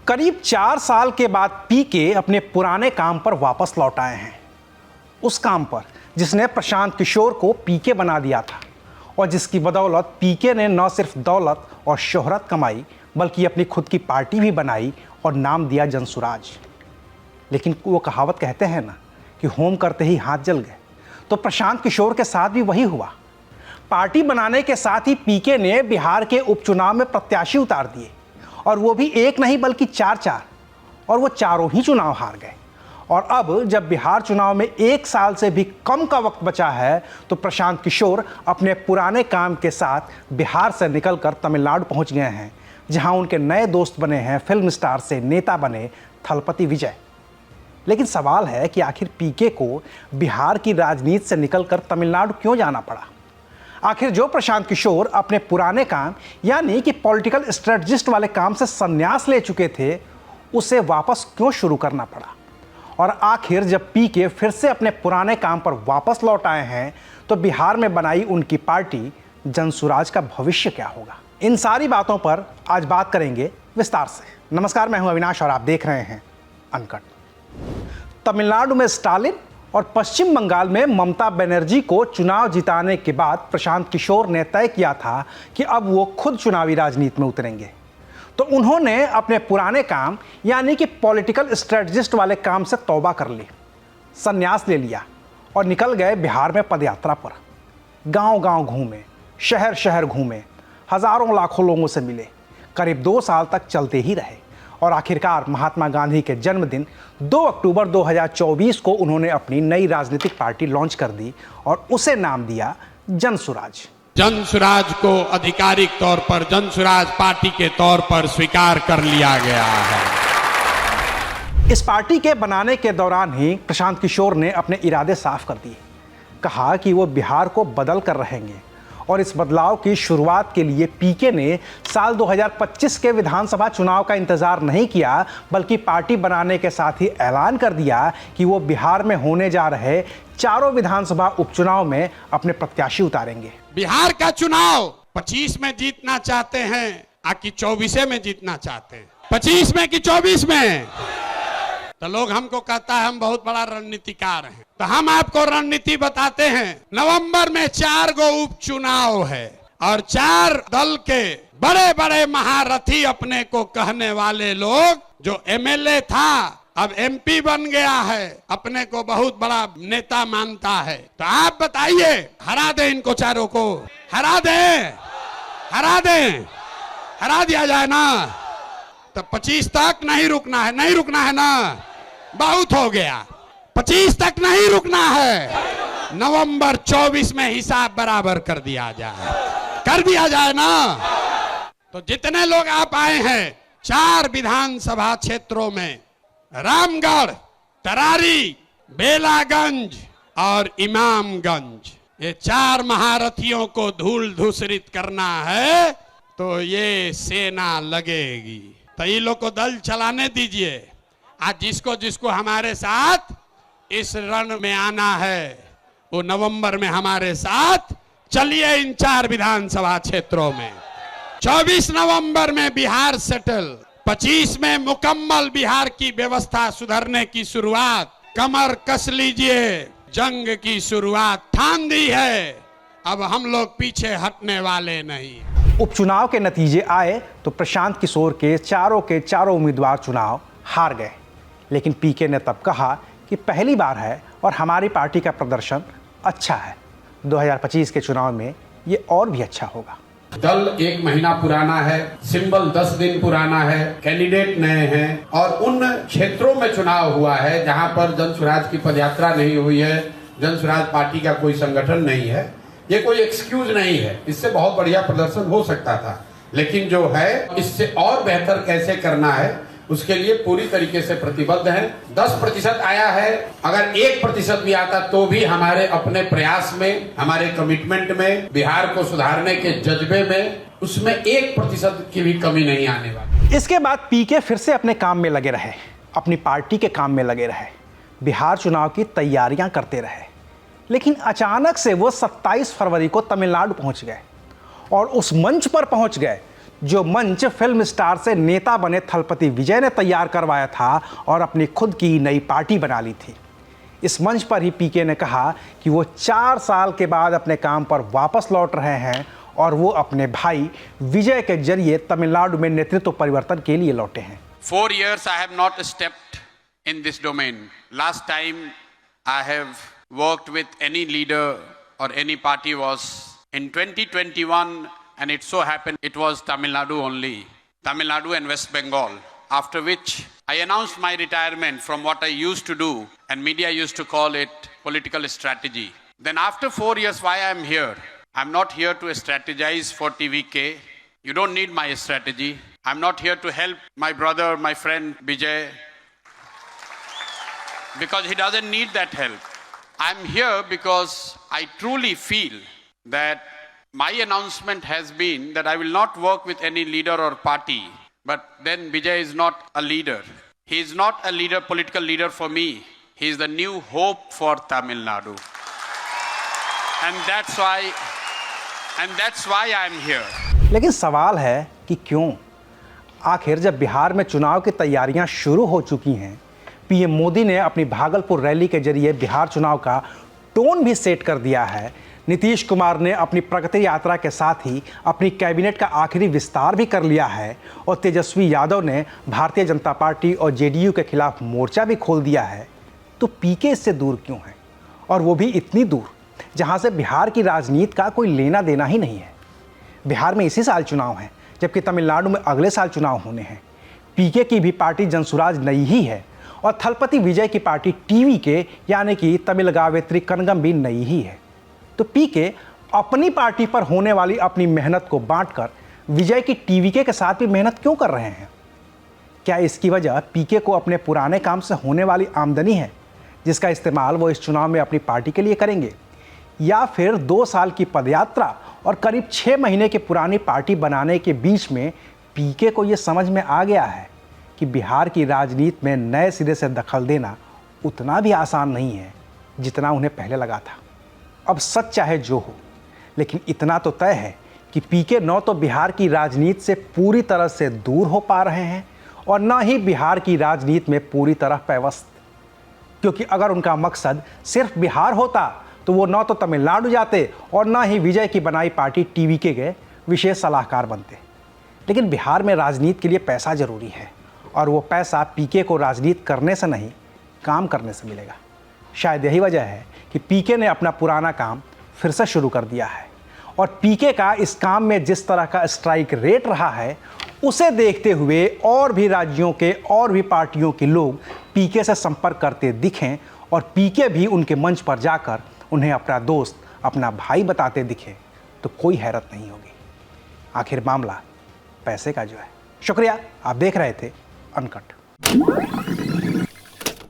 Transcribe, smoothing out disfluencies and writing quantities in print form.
करीब 4 साल के बाद पीके अपने पुराने काम पर वापस लौट आए हैं। उस काम पर जिसने प्रशांत किशोर को पीके बना दिया था और जिसकी बदौलत पीके ने न सिर्फ दौलत और शोहरत कमाई बल्कि अपनी खुद की पार्टी भी बनाई और नाम दिया जनसुराज। लेकिन वो कहावत कहते हैं ना कि होम करते ही हाथ जल गए, तो प्रशांत किशोर के साथ भी वही हुआ। पार्टी बनाने के साथ ही पीके ने बिहार के उपचुनाव में प्रत्याशी उतार दिए और वो भी एक नहीं बल्कि 4 और वो चारों ही चुनाव हार गए। और अब जब बिहार चुनाव में 1 साल से भी कम का वक्त बचा है तो प्रशांत किशोर अपने पुराने काम के साथ बिहार से निकलकर तमिलनाडु पहुंच गए हैं, जहां उनके नए दोस्त बने हैं फिल्म स्टार से नेता बने थलपति विजय। लेकिन सवाल है कि आखिर पीके को बिहार की राजनीति से निकलकर तमिलनाडु क्यों जाना पड़ा? आखिर जो प्रशांत किशोर अपने पुराने काम यानी कि पॉलिटिकल स्ट्रेटजिस्ट वाले काम से संन्यास ले चुके थे, उसे वापस क्यों शुरू करना पड़ा? और आखिर जब पीके फिर से अपने पुराने काम पर वापस लौट आए हैं तो बिहार में बनाई उनकी पार्टी जनसुराज का भविष्य क्या होगा? इन सारी बातों पर आज बात करेंगे विस्तार से। नमस्कार, मैं हूं अविनाश और आप देख रहे हैं अनकट। तमिलनाडु में स्टालिन और पश्चिम बंगाल में ममता बनर्जी को चुनाव जिताने के बाद प्रशांत किशोर ने तय किया था कि अब वो खुद चुनावी राजनीति में उतरेंगे। तो उन्होंने अपने पुराने काम यानी कि पॉलिटिकल स्ट्रेटजिस्ट वाले काम से तौबा कर ली, संन्यास ले लिया और निकल गए बिहार में पदयात्रा पर। गांव-गांव घूमे, शहर शहर घूमे, हजारों लाखों लोगों से मिले, करीब 2 साल तक चलते ही रहे और आखिरकार महात्मा गांधी के जन्मदिन 2 अक्टूबर 2024 को उन्होंने अपनी नई राजनीतिक पार्टी लॉन्च कर दी और उसे नाम दिया जनसुराज। जनसुराज को आधिकारिक तौर पर जनसुराज पार्टी के तौर पर स्वीकार कर लिया गया है। इस पार्टी के बनाने के दौरान ही प्रशांत किशोर ने अपने इरादे साफ कर दिए। कहा कि वो बिहार को बदल कर रहेंगे और इस बदलाव की शुरुआत के लिए पीके ने साल 2025 के विधानसभा चुनाव का इंतजार नहीं किया बल्कि पार्टी बनाने के साथ ही ऐलान कर दिया कि वो बिहार में होने जा रहे 4 विधानसभा उपचुनाव में अपने प्रत्याशी उतारेंगे। बिहार का चुनाव 25 में जीतना चाहते हैं कि 24 में जीतना चाहते हैं? 25 में कि 24 में? तो लोग हमको कहता है हम बहुत बड़ा रणनीतिकार हैं, तो हम आपको रणनीति बताते हैं। नवंबर में 4 गो उपचुनाव है और 4 दल के बड़े बड़े महारथी अपने को कहने वाले लोग, जो एमएलए था अब एमपी बन गया है, अपने को बहुत बड़ा नेता मानता है। तो आप बताइए, हरा दे इनको चारों को, हरा दे, हरा दे, हरा दिया जाए ना? तो 25 तक नहीं रुकना है, नहीं रुकना है ना? बहुत हो गया, 25 तक नहीं रुकना है। नवंबर 24 में हिसाब बराबर कर दिया जाए, कर दिया जाए ना? तो जितने लोग आप आए हैं 4 विधानसभा क्षेत्रों में, रामगढ़, तरारी, बेलागंज और इमामगंज, ये 4 महारथियों को धूल धूसरित करना है तो ये सेना लगेगी। तो ये लोग को दल चलाने दीजिए। आज जिसको जिसको हमारे साथ इस रण में आना है वो नवंबर में हमारे साथ चलिए इन 4 विधानसभा क्षेत्रों में। 24 नवंबर में बिहार सेटल, 25 में मुकम्मल बिहार की व्यवस्था सुधरने की शुरुआत। कमर कस लीजिए, जंग की शुरुआत ठान दी है, अब हम लोग पीछे हटने वाले नहीं। उपचुनाव के नतीजे आए तो प्रशांत किशोर के चारों उम्मीदवार चुनाव हार गए। लेकिन पीके ने तब कहा कि पहली बार है और हमारी पार्टी का प्रदर्शन अच्छा है, 2025 के चुनाव में ये और भी अच्छा होगा। दल 1 महीना पुराना है, सिंबल 10 दिन पुराना है, कैंडिडेट नए हैं और उन क्षेत्रों में चुनाव हुआ है जहां पर जनसुराज की पदयात्रा नहीं हुई है, जनसुराज पार्टी का कोई संगठन नहीं है। ये कोई एक्सक्यूज नहीं है, इससे बहुत बढ़िया प्रदर्शन हो सकता था, लेकिन जो है इससे और बेहतर कैसे करना है उसके लिए पूरी तरीके से प्रतिबद्ध है। 10% आया है, अगर 1% भी आता तो भी हमारे अपने प्रयास में, हमारे कमिटमेंट में, बिहार को सुधारने के जज्बे में, उसमें 1% की भी कमी नहीं आने वाली। इसके बाद पीके फिर से अपने काम में लगे रहे, अपनी पार्टी के काम में लगे रहे, बिहार चुनाव की तैयारियां करते रहे। लेकिन अचानक से वो 27 फरवरी को तमिलनाडु पहुंच गए और उस मंच पर पहुंच गए जो मंच फिल्म स्टार से नेता बने थलपति विजय ने तैयार करवाया था और अपनी खुद की नई पार्टी बना ली थी। इस मंच पर ही पीके ने कहा कि वो 4 साल के बाद अपने काम पर वापस लौट रहे हैं और वो अपने भाई विजय के जरिए तमिलनाडु में नेतृत्व परिवर्तन के लिए लौटे हैं। 4 years I have not stepped in this domain. Last time I have worked with any leader or any party was in 2021, and it so happened it was Tamil Nadu only, Tamil Nadu and West Bengal. After which I announced my retirement from what I used to do, and media used to call it political strategy. Then after 4 years, why I am here? I'm not here to strategize for TVK. You don't need my strategy. I'm not here to help my brother, my friend Vijay, because he doesn't need that help. I'm here because I truly feel that my announcement has been that I will not work with any leader or party. But then Vijay is not a leader. He is not a leader, political leader for me. He is the new hope for Tamil Nadu. And that's why I'm here. लेकिन सवाल है कि क्यों? आखिर जब बिहार में चुनाव की तैयारियां शुरू हो चुकी हैं, पीएम मोदी ने अपनी भागलपुर रैली के जरिए बिहार चुनाव का टोन भी सेट कर दिया है, नीतीश कुमार ने अपनी प्रगति यात्रा के साथ ही अपनी कैबिनेट का आखिरी विस्तार भी कर लिया है और तेजस्वी यादव ने भारतीय जनता पार्टी और जेडीयू के खिलाफ मोर्चा भी खोल दिया है, तो पीके इससे दूर क्यों है? और वो भी इतनी दूर जहां से बिहार की राजनीति का कोई लेना देना ही नहीं है। बिहार में इसी साल चुनाव है, जबकि तमिलनाडु में अगले साल चुनाव होने हैं। पीके की भी पार्टी जनसुराज नई ही है और थलपति विजय की पार्टी टीवीके यानी कि तमिलगावेत्री कनगम भी नई ही है। तो पीके अपनी पार्टी पर होने वाली अपनी मेहनत को बांटकर विजय की टीवीके के साथ भी मेहनत क्यों कर रहे हैं? क्या इसकी वजह पीके को अपने पुराने काम से होने वाली आमदनी है, जिसका इस्तेमाल वो इस चुनाव में अपनी पार्टी के लिए करेंगे, या फिर 2 साल की पदयात्रा और करीब 6 महीने की पुरानी पार्टी बनाने के बीच में पीके को ये समझ में आ गया है कि बिहार की राजनीति में नए सिरे से दखल देना उतना भी आसान नहीं है जितना उन्हें पहले लगा था। अब सच चाहे जो हो, लेकिन इतना तो तय है कि पीके न तो बिहार की राजनीति से पूरी तरह से दूर हो पा रहे हैं और न ही बिहार की राजनीति में पूरी तरह पैवस्त। क्योंकि अगर उनका मकसद सिर्फ बिहार होता तो वो न तो तमिलनाडु जाते और न ही विजय की बनाई पार्टी टीवीके के विशेष सलाहकार बनते। लेकिन बिहार में राजनीति के लिए पैसा जरूरी है और वो पैसा पीके को राजनीति करने से नहीं, काम करने से मिलेगा। शायद यही वजह है कि पीके ने अपना पुराना काम फिर से शुरू कर दिया है और पीके का इस काम में जिस तरह का स्ट्राइक रेट रहा है, उसे देखते हुए और भी राज्यों के और भी पार्टियों के लोग पीके से संपर्क करते दिखें और पीके भी उनके मंच पर जाकर उन्हें अपना दोस्त, अपना भाई बताते दिखे तो कोई हैरत नहीं होगी। आखिर मामला पैसे का जो है। शुक्रिया, आप देख रहे थे अनकट।